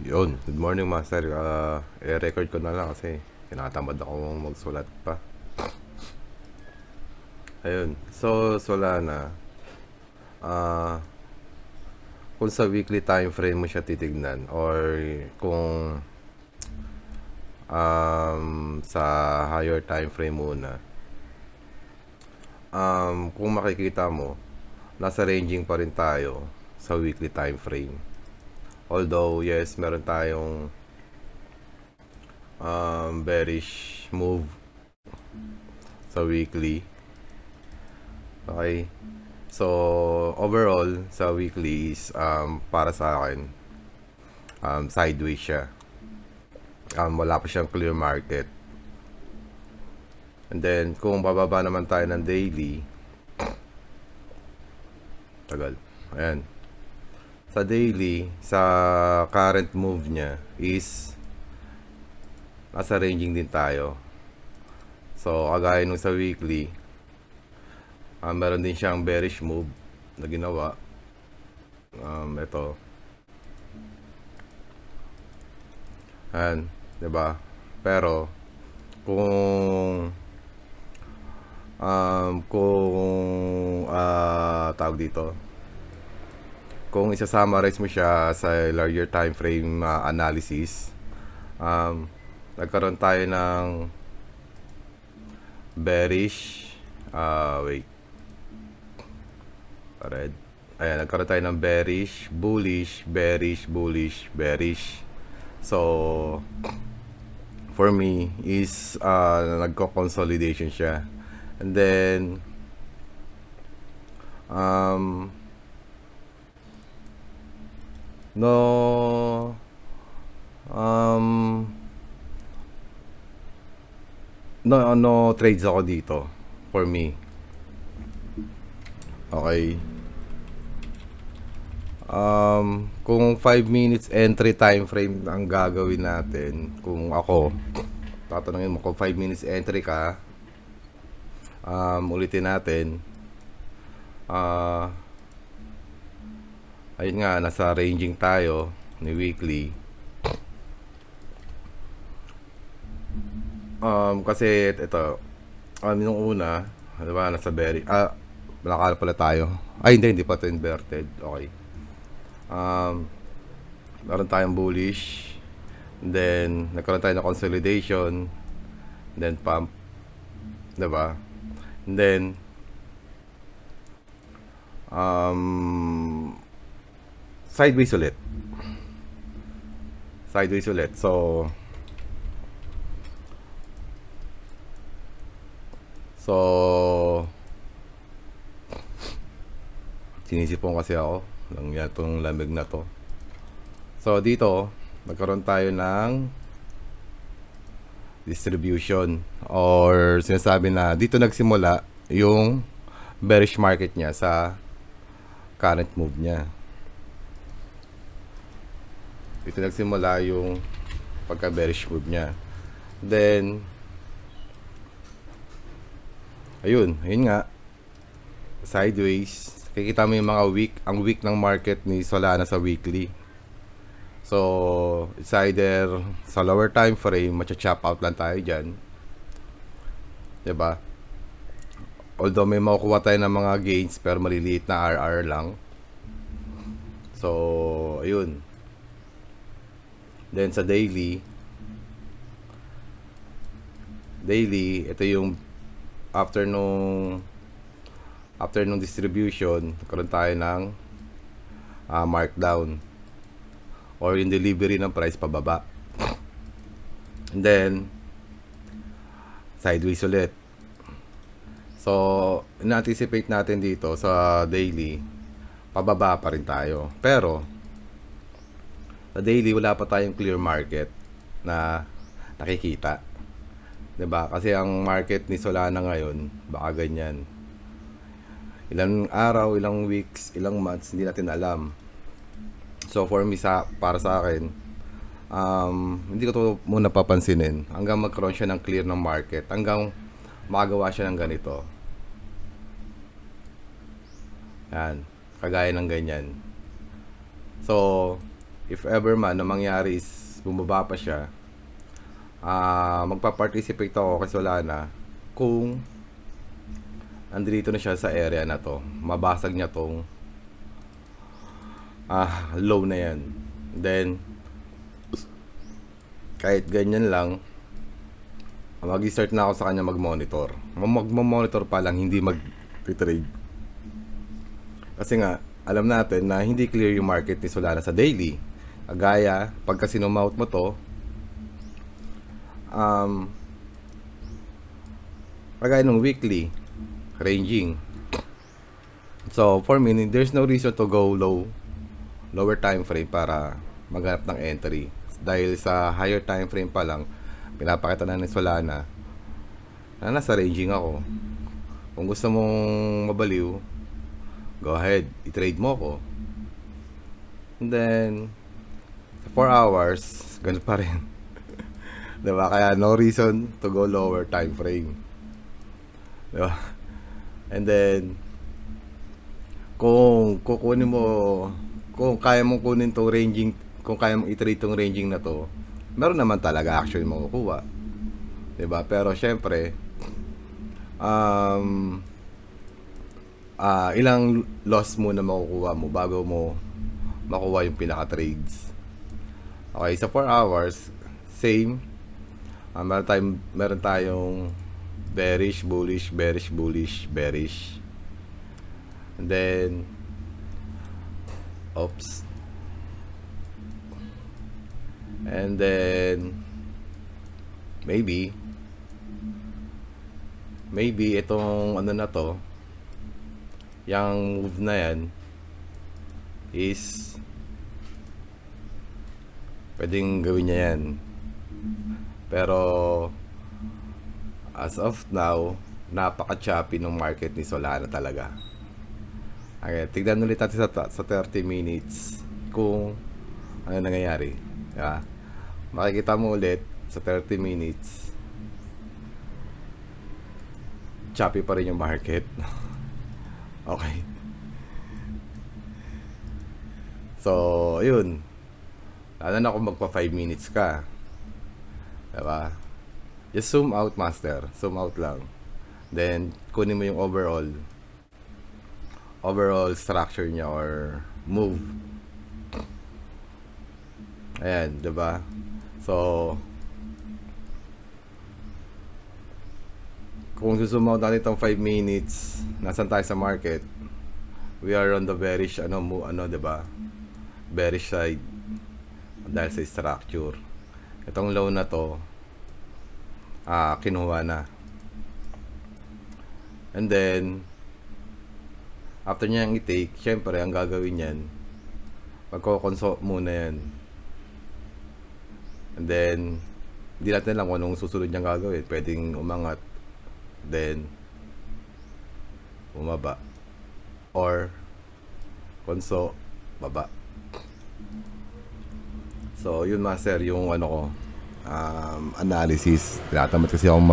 Yun, good morning master. I-record ko na lang kasi tinatamad ako magsulat pa. Ayun, so Solana, ah, kung sa weekly time frame mo siya titignan or kung sa higher time frame muna, kung makikita mo, nasa ranging pa rin tayo sa weekly time frame. Although, yes, meron tayong bearish move sa weekly. Okay. So, overall, sa weekly is, para sa akin, sideways siya. Wala pa siyang clear market. And then, kung bababa naman tayo ng daily, tagal. Ayan. Sa daily, sa current move niya is, nasa ranging din tayo. So, kagaya nung sa weekly, meron din siyang bearish move na ginawa. Ito. Ayan. Diba? Pero, kung tawag dito, kung isa-summarize mo siya sa larger time frame analysis, nagkaroon tayo ng bearish, wait, red. Ayan, nagkaroon tayo ng bearish, bullish, bearish, bullish, bearish. So, for me is nagko-consolidation siya. And then no trades ako dito for me. Okay. Kung 5 minutes entry time frame ang gagawin natin, kung ako tatanungin mo kung 5 minutes entry ka, ulitin natin. Ayun nga, nasa ranging tayo ni weekly. Kasi ito, nung una, diba, nasa very, malakala pala tayo. Ay, hindi pa ito inverted. Okay. Meron tayong bullish. Then, nagkaroon tayo ng consolidation. Then, pump. Diba? And then, sideways ulit. Sideways ulit. So, sinisipon kasi ako lang yan itong lamig na to. So, dito, nagkaroon tayo ng distribution or sinasabi na dito nagsimula yung bearish market niya sa current move niya. Dito nagsimula yung pagka bearish move niya. Then, ayun nga, sideways. Kikita mo yung mga ang week ng market ni Solana sa weekly. So, it's either sa lower time frame, matcha-chop out lang tayo dyan. Diba? Although may makukuha tayo ng mga gains, pero maliliit na RR lang. So, ayun. Then sa daily, ito yung after nung distribution, karon tayo ng markdown or yung delivery ng price pababa. And then, sideways ulit. So, in-anticipate natin dito sa daily, pababa pa rin tayo. Pero, sa daily, wala pa tayong clear market na nakikita. 'Di ba? Kasi ang market ni Solana ngayon, baka ganyan. Ilang araw, ilang weeks, ilang months, hindi natin alam. So for me, para sa akin, hindi ko to muna papansinin hanggang magkaroon siya ng clear ng market, hanggang makagawa siya ng ganito. Yan, kagaya ng ganyan. So, if ever man na mangyari is bumaba pa siya, magpa-participate ako kay Solana kung andito na siya sa area na to, mabasag niya tong low na yan. Then kahit ganyan lang, mag-start na ako sa kanya mag-monitor. Mag-monitor pa lang, hindi mag-trade. Kasi nga, alam natin na hindi clear yung market ni Solana sa daily. Kagaya, pagka sinumount mo to, kagaya nung weekly, ranging. So, for me, there's no reason to go lower time frame para maghanap ng entry. Dahil sa higher time frame pa lang, pinapakita na ni Solana na nasa ranging ako. Kung gusto mong mabaliw, go ahead, i-trade mo ko. And then, sa 4 hours, ganun pa rin. Diba? Kaya no reason to go lower time frame. Diba? And then, kung kukunin mo, kung kaya mong kunin tong ranging, kung kaya mong i-trade tong ranging na to, meron naman talaga actually makukuha. Diba? Pero syempre, ilang loss muna makukuha mo bago mo makuha yung pinaka-trades. Okay, sa 4 hours, same. Meron tayong bearish, bullish, bearish, bullish, bearish. And then, oops. And then, maybe itong ano na to, yung move na yan is pwedeng gawin niya yan. Pero as of now, napaka-choppy ng market ni Solana talaga. Okay, tignan ulit natin sa 30 minutes kung ano nangyayari. Yeah. Makikita mo ulit sa 30 minutes, choppy pa rin yung market. Okay. So, yun. Lalo na kung magpa 5 minutes ka. Diba? Just zoom out, master. Zoom out lang. Then, kunin mo yung overall structure niya or move. Ayan, diba? So, kung zoom out natin itong 5 minutes, nasan tayo sa market? We are on the bearish, diba? Bearish side. Dahil sa structure. Itong low na to, kinuha na. And then, after niya yung i-take, syempre, ang gagawin yan, magkokonsult muna yan. And then, hindi natin lang kung anong susunod niyang gagawin. Pwedeng umangat, then, bumaba. Or, konso, baba. So, yun master, yung analysis. Tinatamad kasi akong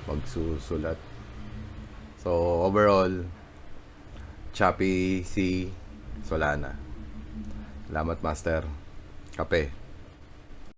magsusulat. So, overall, choppy si Solana. Salamat master. Kape.